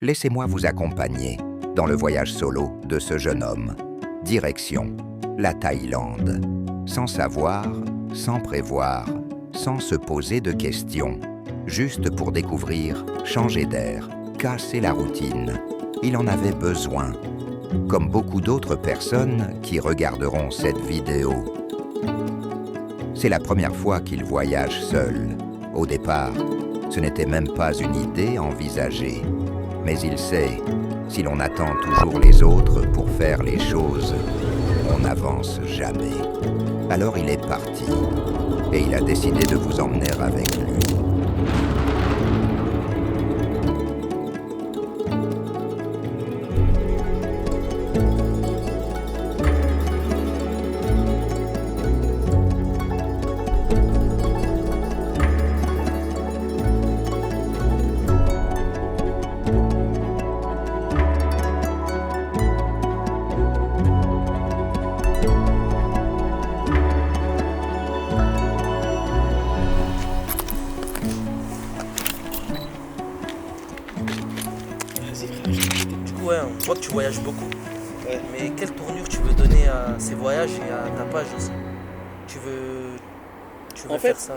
Laissez-moi vous accompagner dans le voyage solo de ce jeune homme. Direction la Thaïlande. Sans savoir, sans prévoir, sans se poser de questions. Juste pour découvrir, changer d'air, casser la routine. Il en avait besoin. Comme beaucoup d'autres personnes qui regarderont cette vidéo. C'est la première fois qu'il voyage seul. Au départ, ce n'était même pas une idée envisagée. Mais il sait, si l'on attend toujours les autres pour faire les choses, on n'avance jamais. Alors il est parti, et il a décidé de vous emmener avec lui. Ouais, on voit que tu voyages beaucoup. Ouais. Mais quelle tournure tu veux donner à ces voyages et à ta page aussi? Tu veux En faire fait, ça?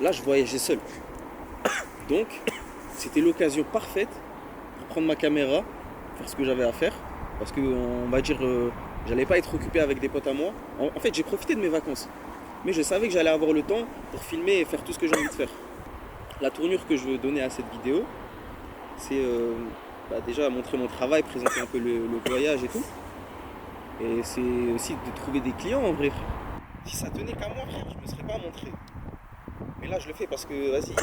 Là, je voyageais seul. Donc, c'était l'occasion parfaite pour prendre ma caméra, faire ce que j'avais à faire. Parce que, on va dire, j'allais pas être occupé avec des potes à moi. En fait, j'ai profité de mes vacances. Mais je savais que j'allais avoir le temps pour filmer et faire tout ce que j'ai envie de faire. La tournure que je veux donner à cette vidéo, c'est déjà montrer mon travail, présenter un peu le voyage et tout. Et c'est aussi de trouver des clients en vrai. Si ça tenait qu'à moi, frère, je ne me serais pas montré. Mais là, je le fais parce que, vas-y,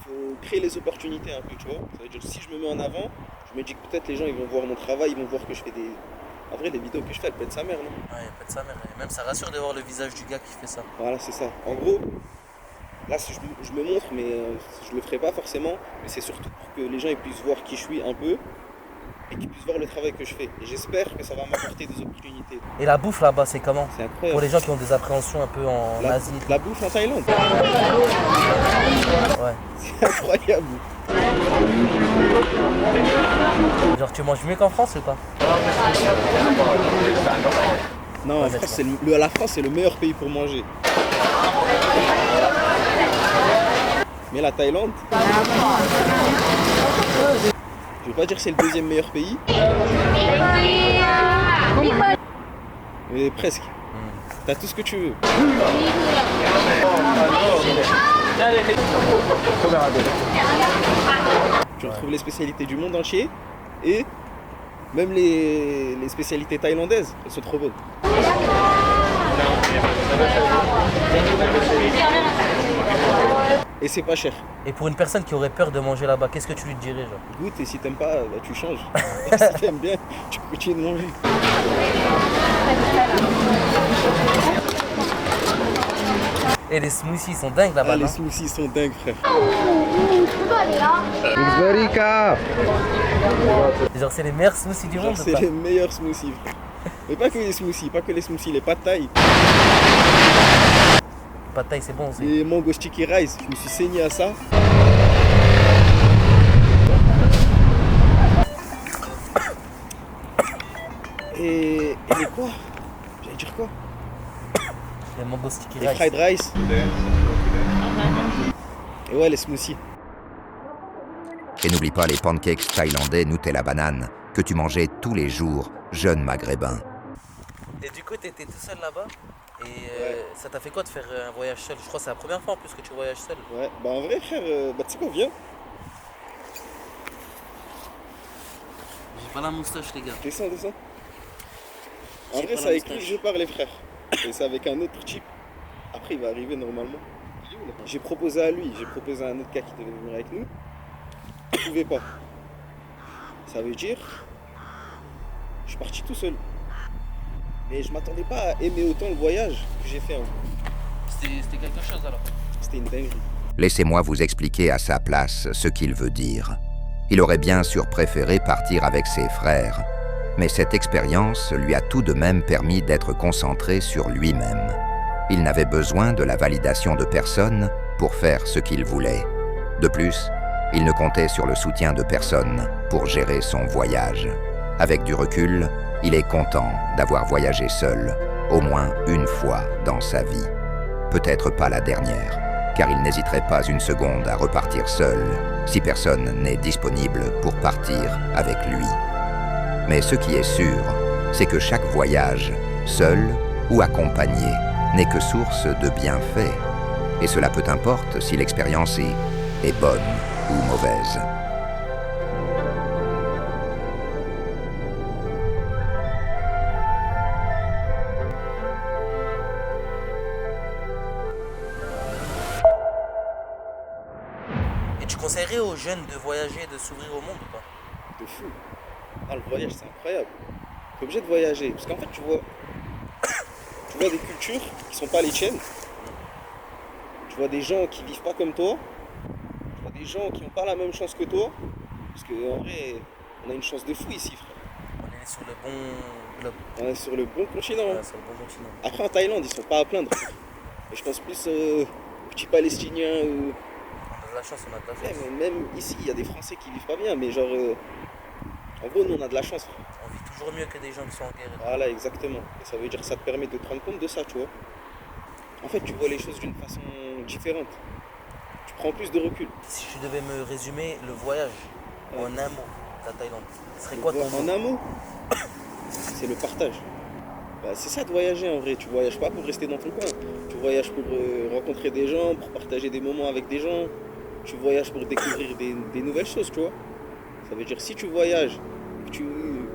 faut créer les opportunités un peu, tu vois. Ça veut dire, si je me mets en avant, je me dis que peut-être les gens, ils vont voir mon travail, ils vont voir que je fais des... En vrai, les vidéos que je fais, elles pètent sa mère, non? Ouais, pas de sa mère. Et même ça rassure de voir le visage du gars qui fait ça. Voilà, c'est ça. En gros, là, je me montre, mais je le ferai pas forcément. Mais c'est surtout pour que les gens ils puissent voir qui je suis un peu et qu'ils puissent voir le travail que je fais. Et j'espère que ça va m'apporter des opportunités. Et la bouffe là-bas, c'est comment? C'est Pour incroyable. les gens qui ont des appréhensions un peu en Asie. La bouffe en Thaïlande, Ouais. c'est incroyable. Genre tu manges mieux qu'en France ou pas? Non, Ouais, en France, la France, c'est le meilleur pays pour manger. Mais la Thaïlande, je vais pas dire que c'est le deuxième meilleur pays, mais presque. T'as tout ce que tu veux. Tu retrouves les spécialités du monde entier et même les spécialités thaïlandaises, elles sont trop bonnes. Et c'est pas cher. Et pour une personne qui aurait peur de manger là-bas, qu'est-ce que tu lui dirais genre? Goûte et si t'aimes pas, bah, tu changes. Et si t'aimes bien, tu continues de manger. Et les smoothies sont dingues là-bas. Ah, les non? smoothies sont dingues, frère. Genre c'est les meilleurs smoothies du Genre, monde ou c'est pas? les meilleurs smoothies, frère. Mais pas que les smoothies, les pad thai. Pad Thai c'est bon aussi. Les mango sticky rice, je me suis saigné à ça. Et les quoi? J'allais dire quoi? Les mango sticky Les rice. fried rice. Et ouais, les smoothies. Et n'oublie pas les pancakes thaïlandais Nutella banane que tu mangeais tous les jours, jeune maghrébin. Et du coup t'étais tout seul là-bas? Et Ouais. ça t'a fait quoi de faire un voyage seul? Je crois que c'est la première fois en plus que tu voyages seul. Ouais, bah en vrai, frère, bah tu sais quoi, viens. J'ai pas la moustache les gars. Descends. En J'ai vrai, pas c'est la avec qui moustache. je parle, les frères. Et c'est avec un autre type. Après, il va arriver normalement. J'ai proposé à lui, j'ai proposé à un autre gars qui devait venir avec nous. Il ne pouvait pas. Ça veut dire, je suis parti tout seul. Mais je m'attendais pas à aimer autant le voyage que j'ai fait. Hein. C'était quelque chose alors. C'était une dinguerie. Laissez-moi vous expliquer à sa place ce qu'il veut dire. Il aurait bien sûr préféré partir avec ses frères, mais cette expérience lui a tout de même permis d'être concentré sur lui-même. Il n'avait besoin de la validation de personne pour faire ce qu'il voulait. De plus, Il ne comptait sur le soutien de personne pour gérer son voyage. Avec du recul, il est content d'avoir voyagé seul, au moins une fois dans sa vie. Peut-être pas la dernière, car il n'hésiterait pas une seconde à repartir seul, si personne n'est disponible pour partir avec lui. Mais ce qui est sûr, c'est que chaque voyage, seul ou accompagné, n'est que source de bienfaits. Et cela peu importe si l'expérience est bonne ou mauvaise. Et tu conseillerais aux jeunes de voyager, de s'ouvrir au monde ou pas? De fou. Ah, le voyage, c'est incroyable. T'es obligé de voyager. Parce qu'en fait, tu vois des cultures qui sont pas les tiennes. Tu vois des gens qui vivent pas comme toi. Tu vois des gens qui n'ont pas la même chance que toi. Parce qu'en vrai, on a une chance de fou ici, frère. On est sur le bon globe. On est sur le bon continent. Ouais, sur le bon continent. Après, en Thaïlande, ils sont pas à plaindre. Et je pense plus aux petits Palestiniens ou... On a de la chance, on a de la Ouais, chance. mais même ici, il y a des Français qui vivent pas bien. Mais genre, en gros, nous, on a de la chance, frère. On vit toujours mieux que des gens qui sont en guerre. Voilà, exactement. Et ça veut dire que ça te permet de te rendre compte de ça, tu vois. En fait, tu vois les choses d'une façon différente. Tu prends plus de recul. Si tu devais me résumer le voyage en un mot, la Thaïlande, ce serait quoi ton En mot? un mot, c'est le partage. Bah, c'est ça de voyager en vrai. Tu voyages pas pour rester dans ton coin. Tu voyages pour rencontrer des gens, pour partager des moments avec des gens. Tu voyages pour découvrir des nouvelles choses, tu vois. Ça veut dire si tu voyages, que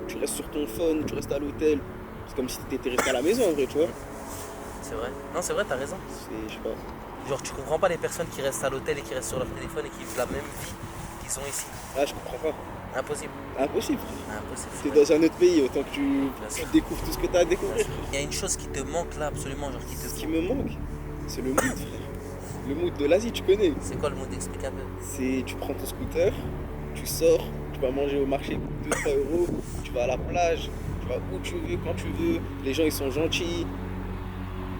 tu restes sur ton phone, tu restes à l'hôtel, c'est comme si tu étais resté à la maison en vrai, tu vois. C'est vrai. Non, c'est vrai, t'as raison. C'est, je sais pas. Genre, tu comprends pas les personnes qui restent à l'hôtel et qui restent sur leur téléphone et qui vivent la même vie qu'ils ont ici. Ah, je comprends pas. Impossible. Impossible, frère. Impossible. T'es c'est vrai. dans un autre pays, autant que tu Bien sûr. découvres tout ce que t'as à découvrir. Il y a une chose qui te manque là absolument, genre qui te Ce qui me manque, c'est le mood, frère. Le mood de l'Asie, tu connais. C'est quoi le mot? Explique un peu. C'est tu prends ton scooter, tu sors, tu vas manger au marché 2-3 euros, tu vas à la plage, tu vas où tu veux, quand tu veux, les gens ils sont gentils.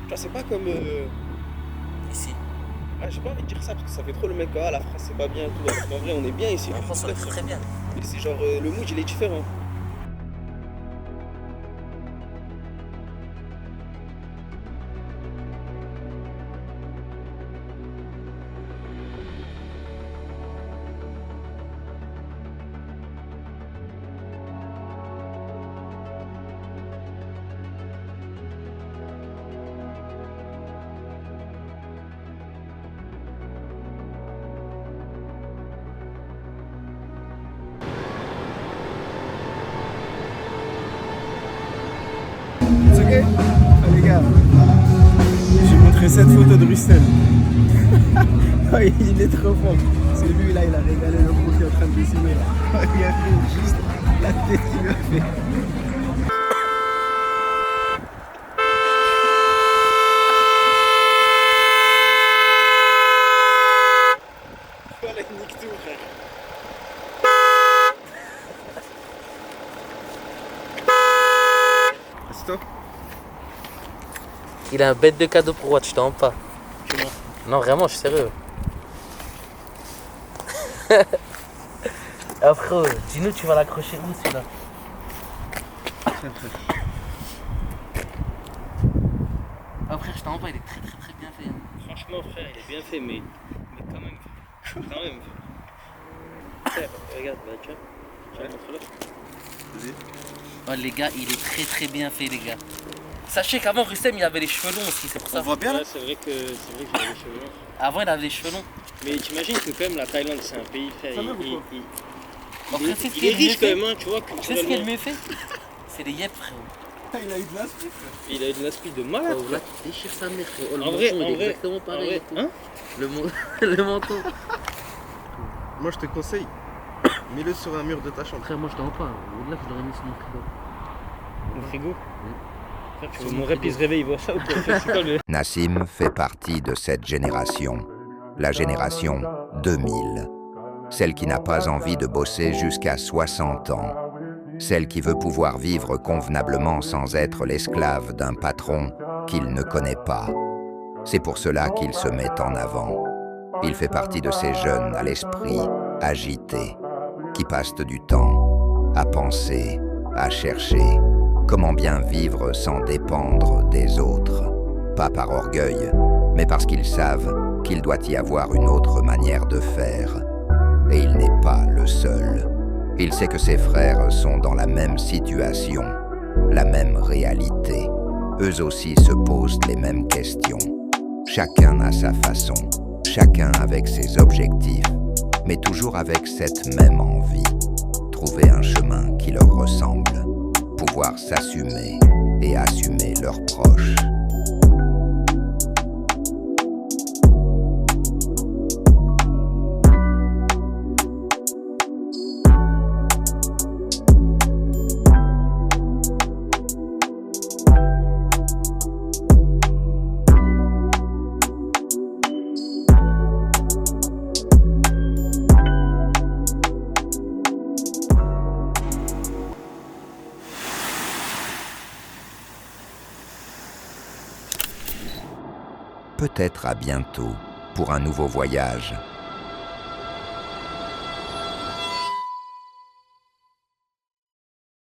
Tu vois, c'est pas comme. Ici. Ah, j'ai pas envie de dire ça parce que ça fait trop le mec, ah la France c'est pas bien, tout. Parce qu'en vrai on est bien ici. En France, on est très très bien. Mais c'est genre le mood il est différent. It's okay? Oh, les gars, j'ai montré cette photo de Rustel. Oh, il est trop fort. C'est lui là, il a régalé le groupe qui est en train de dessiner. Regardez juste la tête qu'il a fait. Voilà, il nique tout, frère. Stop. Il a un bête de cadeau pour Watt, je t'en pas. Tu vois. Non, vraiment, je suis sérieux. Ah frérot, dis-nous, tu vas l'accrocher où celui-là? Ah frère, je t'en pas, il est très très très bien fait. Franchement frère, il est bien fait, mais quand même. Quand même. Frère, regarde, bah tiens. Tiens, montre-le. Vas-y. Oh les gars, il est très très bien fait les gars. Sachez qu'avant Rustem il avait les cheveux longs aussi, c'est pour ça. On voit bien là? Ouais, c'est vrai qu'il a les cheveux longs. Avant il avait les cheveux longs. Mais t'imagines que quand même la Thaïlande c'est un pays frère. Ça va ou quoi En fait, c'est ce Il qui est est mieux riche quand fait. même, hein, tu vois, Tu sais ce qui est le culturellement. mieux fait? C'est les yep frérot. Il a eu de l'esprit. Il a eu de l'esprit de malade. Oh, là tu déchires sa mère frérot. Oh, le En menton vrai, il est en vrai, exactement en pareil. vrai, et tout. hein? Le menton. Moi je te conseille, mets-le sur un mur de ta chambre. Frère, moi je t'en pas. Là je l'aurais mis sur mon frigo. Mon frigo. Frère, tu Sur veux mon mon rep il se réveille, il voit ça ou quoi? C'est quoi le... Nassim fait partie de cette génération, la génération 2000. Celle qui n'a pas envie de bosser jusqu'à 60 ans. Celle qui veut pouvoir vivre convenablement sans être l'esclave d'un patron qu'il ne connaît pas. C'est pour cela qu'il se met en avant. Il fait partie de ces jeunes à l'esprit agités, qui passent du temps à penser, à chercher comment bien vivre sans dépendre des autres. Pas par orgueil, mais parce qu'ils savent qu'il doit y avoir une autre manière de faire. Et il n'est pas le seul. Il sait que ses frères sont dans la même situation, la même réalité. Eux aussi se posent les mêmes questions. Chacun à sa façon, chacun avec ses objectifs, mais toujours avec cette même envie. Trouver un chemin qui leur ressemble, pouvoir s'assumer et assumer leurs proches. Peut-être à bientôt pour un nouveau voyage.